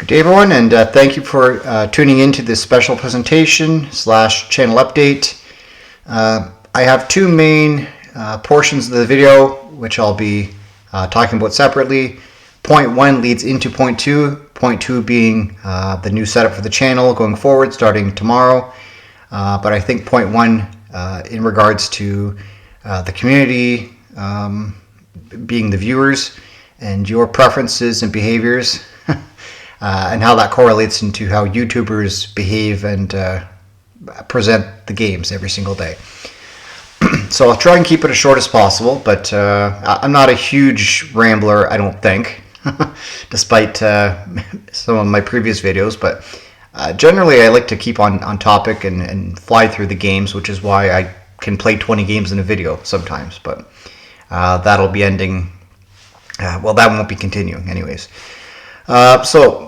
Good day, everyone, and thank you for tuning in to this special presentation / channel update. I have two main portions of the video which I'll be talking about separately. Point one leads into point two being the new setup for the channel going forward starting tomorrow. But I think point one in regards to the community being the viewers and your preferences and behaviors and how that correlates into how YouTubers behave and present the games every single day. So I'll try and keep it as short as possible, but I'm not a huge rambler, I don't think, despite some of my previous videos, but generally I like to keep on topic and fly through the games, which is why I can play 20 games in a video sometimes, but that'll be ending, well, that won't be continuing anyways. So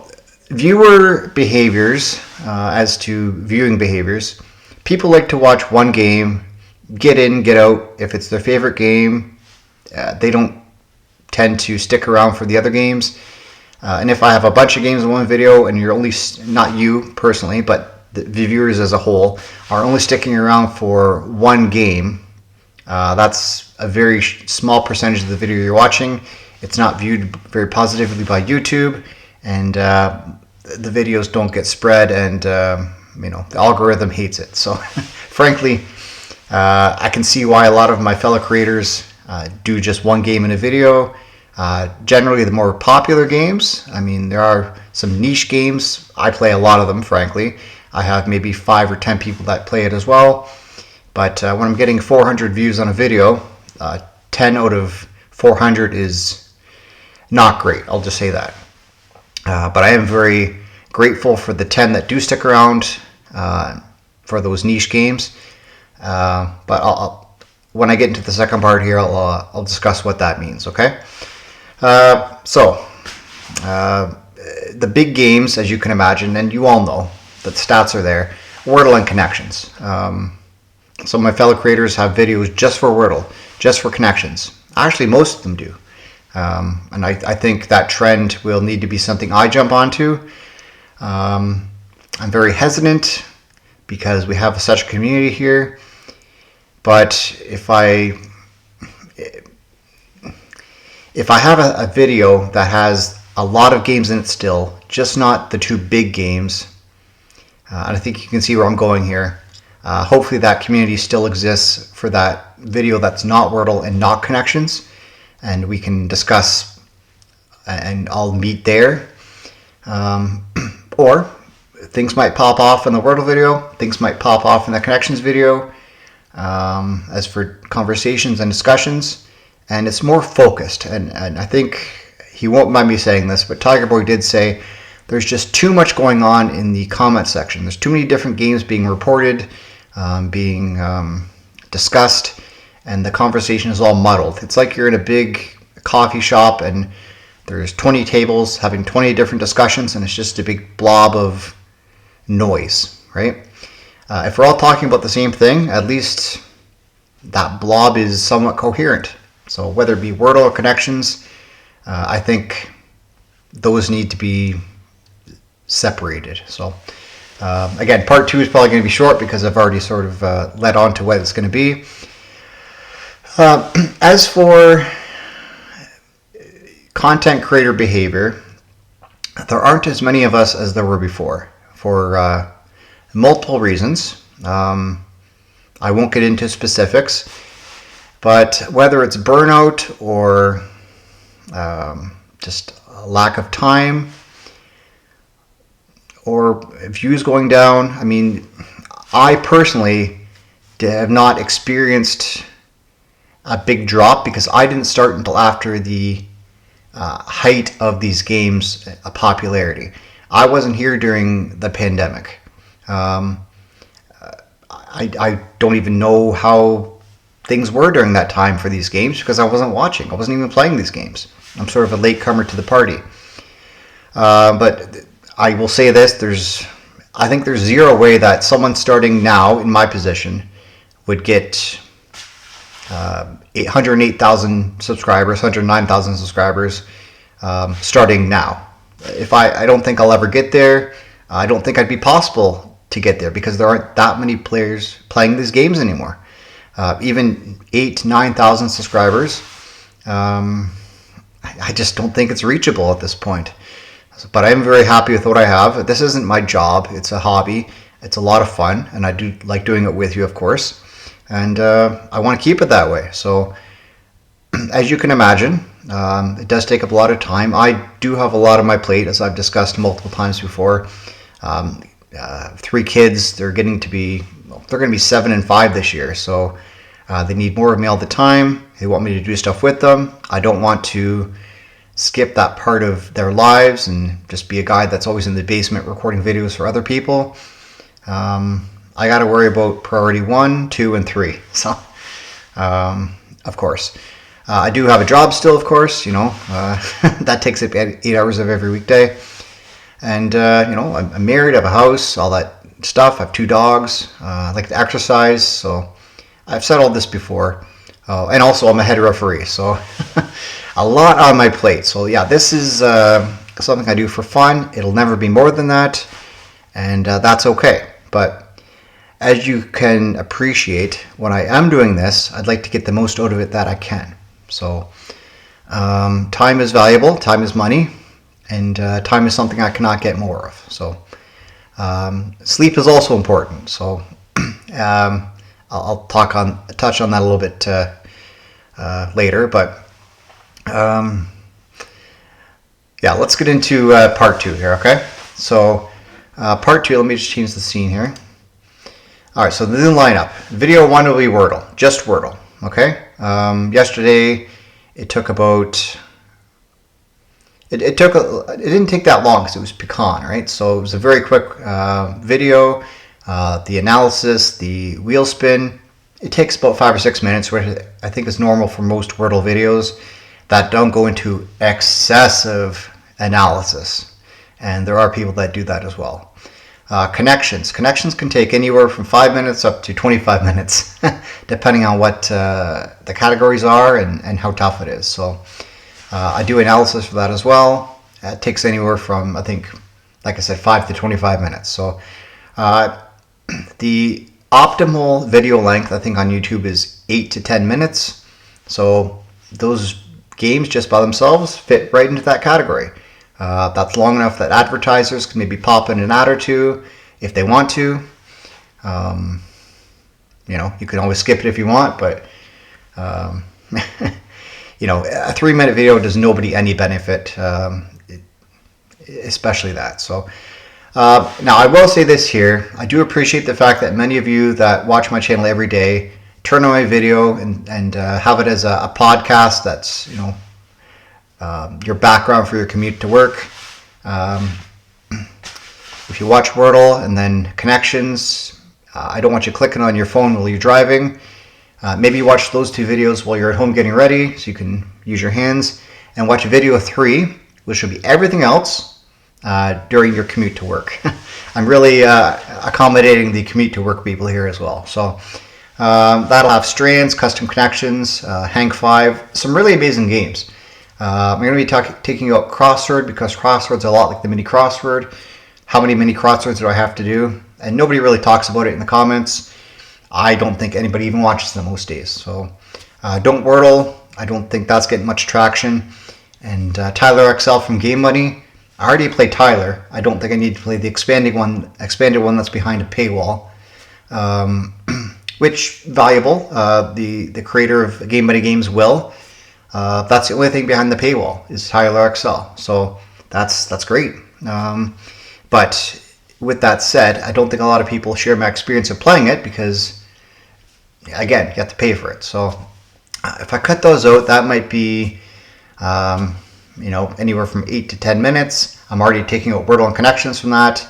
viewer behaviors, as to viewing behaviors, people like to watch one game, get in, get out. If it's their favorite game, they don't tend to stick around for the other games. And if I have a bunch of games in one video and you're only, not you personally, but the viewers as a whole are only sticking around for one game, that's a very small percentage of the video you're watching. It's not viewed very positively by YouTube, and the videos don't get spread, and the algorithm hates it. So frankly, I can see why a lot of my fellow creators do just one game in a video. Generally the more popular games, I mean, there are some niche games. I play a lot of them, frankly. I have maybe 5 or 10 people that play it as well. But when I'm getting 400 views on a video, 10 out of 400 is not great. I'll just say that. But I am very grateful for the 10 that do stick around for those niche games. But when I get into the second part here, I'll discuss what that means, okay? So the big games, as you can imagine, and you all know that the stats are there, Wordle and Connections. Some of my fellow creators have videos just for Wordle, just for Connections. Actually, most of them do. And I think that trend will need to be something I jump onto. I'm very hesitant because we have such a community here. But if I have a video that has a lot of games in it still, just not the two big games, and I think you can see where I'm going here. Hopefully that community still exists for that video that's not Wordle and not Connections, and we can discuss and I'll meet there. Or things might pop off in the Wordle video, things might pop off in the Connections video, as for conversations and discussions, and it's more focused. And I think he won't mind me saying this, but Tiger Boy did say there's just too much going on in the comment section. There's too many different games being reported, being discussed, and the conversation is all muddled. It's like you're in a big coffee shop and there's 20 tables having 20 different discussions, and it's just a big blob of noise, right? If we're all talking about the same thing, at least that blob is somewhat coherent. So whether it be Wordle or Connections, I think those need to be separated. So again, part two is probably going to be short because I've already sort of led on to what it's going to be. As for content creator behavior, there aren't as many of us as there were before for multiple reasons. I won't get into specifics, but whether it's burnout or just a lack of time or views going down, I mean, I personally have not experienced a big drop because I didn't start until after the height of these games' popularity. I wasn't here during the pandemic. I don't even know how things were during that time for these games because I wasn't watching. I wasn't even playing these games. I'm sort of a latecomer to the party. But I will say this, I think there's zero way that someone starting now in my position would get 108,000 subscribers, 109,000 subscribers starting now. I don't think I'll ever get there. I don't think I'd be possible to get there because there aren't that many players playing these games anymore. Even 8,000-9,000 subscribers, I just don't think it's reachable at this point. But I'm very happy with what I have. This isn't my job. It's a hobby. It's a lot of fun, and I do like doing it with you, of course. And I want to keep it that way. So as you can imagine, it does take up a lot of time. I do have a lot on my plate, as I've discussed multiple times before. 3 kids, they're going to be 7 and 5 this year. So they need more of me all the time. They want me to do stuff with them. I don't want to skip that part of their lives and just be a guy that's always in the basement recording videos for other people. I got to worry about priority 1, 2, and 3. So, of course, I do have a job still, of course, that takes up 8 hours of every weekday. And, I'm married, I have a house, all that stuff. I have 2 dogs. I like to exercise. So I've said all this before. And also I'm a head referee. So a lot on my plate. So yeah, this is something I do for fun. It'll never be more than that. And that's okay. But as you can appreciate, when I am doing this, I'd like to get the most out of it that I can. So time is valuable, time is money, and time is something I cannot get more of. So sleep is also important. So I'll touch on that a little bit later. But yeah, let's get into part 2 here, okay? So part 2, let me just change the scene here. All right, so the new lineup. Video 1 will be Wordle, just Wordle, okay? Yesterday, it took about... It didn't take that long because it was pecan, right? So it was a very quick video. The analysis, the wheel spin, it takes about 5 or 6 minutes, which I think is normal for most Wordle videos that don't go into excessive analysis. And there are people that do that as well. Connections can take anywhere from 5 minutes up to 25 minutes, depending on what the categories are and how tough it is. So I do analysis for that as well. It takes anywhere from, I think, like I said, 5 to 25 minutes. So the optimal video length, I think, on YouTube is 8 to 10 minutes. So those games just by themselves fit right into that category. That's long enough that advertisers can maybe pop in an ad or two if they want to. You can always skip it if you want, but a 3-minute video does nobody any benefit, especially that. So now I will say this here. I do appreciate the fact that many of you that watch my channel every day turn on my video and have it as a podcast that's, your background for your commute to work. If you watch Wordle and then Connections, I don't want you clicking on your phone while you're driving. Maybe you watch those 2 videos while you're at home getting ready so you can use your hands, and watch video 3, which will be everything else during your commute to work. I'm really accommodating the commute to work people here as well. So that'll have Strands, Custom Connections, Hank 5, some really amazing games. I'm going to be taking out Crossword because Crossword's a lot like the Mini Crossword. How many Mini Crosswords do I have to do? And nobody really talks about it in the comments. I don't think anybody even watches them most days. So don't Wordle. I don't think that's getting much traction. And Tyler XL from Game Money. I already played Tyler. I don't think I need to play the expanded one that's behind a paywall. Which valuable. The creator of Game Money Games will. That's the only thing behind the paywall is Tyler XL. So that's great. But with that said, I don't think a lot of people share my experience of playing it because, again, you have to pay for it. So if I cut those out, that might be, anywhere from 8 to 10 minutes. I'm already taking out Wordle and Connections from that.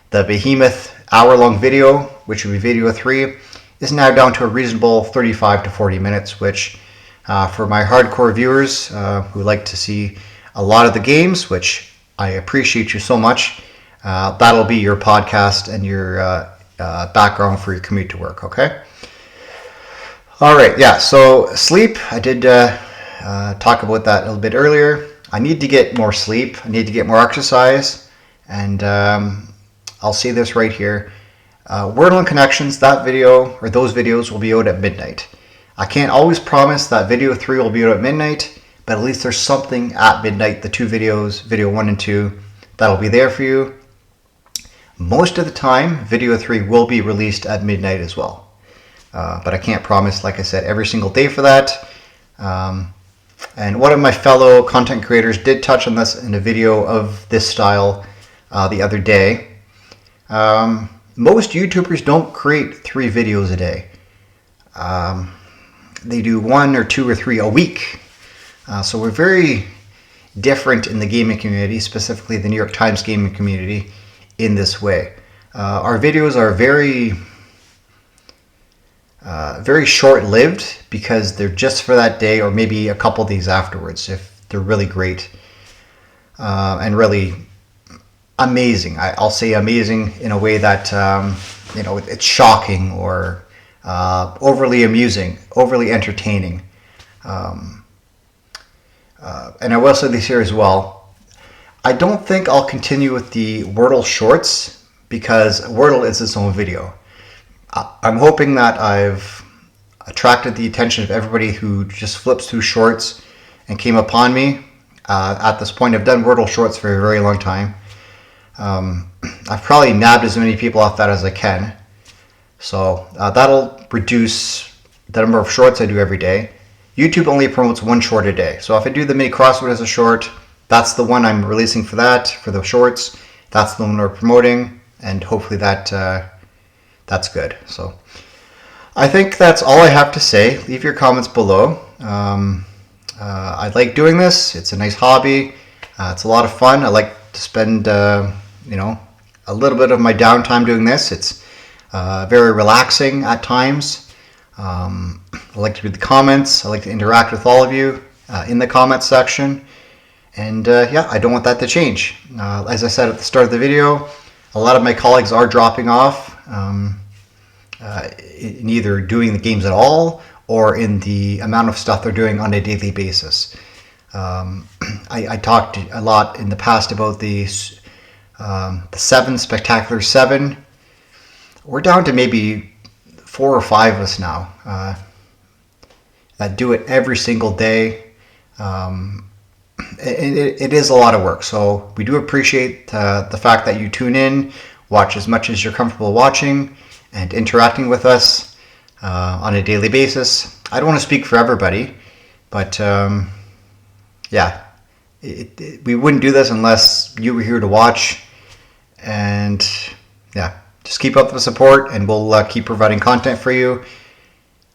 The behemoth hour-long video, which would be video 3, is now down to a reasonable 35 to 40 minutes, which for my hardcore viewers who like to see a lot of the games, which I appreciate you so much, that'll be your podcast and your background for your commute to work, okay? All right, yeah, so sleep, I did talk about that a little bit earlier. I need to get more sleep. I need to get more exercise. And I'll see this right here. Wordle and Connections, that video or those videos will be out at midnight. I can't always promise that video 3 will be out at midnight, but at least there's something at midnight, the 2 videos, video 1 and 2, that'll be there for you. Most of the time, video 3 will be released at midnight as well. But I can't promise, like I said, every single day for that. And one of my fellow content creators did touch on this in a video of this style the other day. Most YouTubers don't create 3 videos a day. They do 1 or 2 or 3 a week. So we're very different in the gaming community, specifically the New York Times gaming community, in this way. Our videos are very short-lived because they're just for that day or maybe a couple days afterwards if they're really great and really amazing. I'll say amazing in a way that it's shocking or overly amusing, overly entertaining. And I will say this here as well. I don't think I'll continue with the Wordle shorts because Wordle is its own video. I'm hoping that I've attracted the attention of everybody who just flips through shorts and came upon me. At this point, I've done Wordle shorts for a very long time. I've probably nabbed as many people off that as I can. So that'll reduce the number of shorts I do every day. YouTube only promotes 1 short a day. So if I do the Mini Crossword as a short, that's the one I'm releasing for that, for the shorts. That's the one we're promoting, and hopefully that's good. So I think that's all I have to say. Leave your comments below. I like doing this. It's a nice hobby. It's a lot of fun. I like to spend a little bit of my downtime doing this. It's very relaxing at times. I like to read the comments. I like to interact with all of you in the comments section. And yeah, I don't want that to change. As I said at the start of the video, a lot of my colleagues are dropping off in either doing the games at all or in the amount of stuff they're doing on a daily basis. I talked a lot in the past about the 7 Spectacular 7. We're down to maybe 4 or 5 of us now that do it every single day. It is a lot of work, so we do appreciate the fact that you tune in, watch as much as you're comfortable watching, and interacting with us on a daily basis. I don't want to speak for everybody, but yeah, we wouldn't do this unless you were here to watch. And yeah, just keep up the support, and we'll keep providing content for you.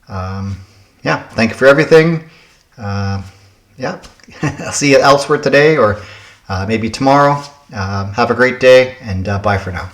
Yeah, thank you for everything. Yeah, I'll see you elsewhere today or maybe tomorrow. Have a great day, and bye for now.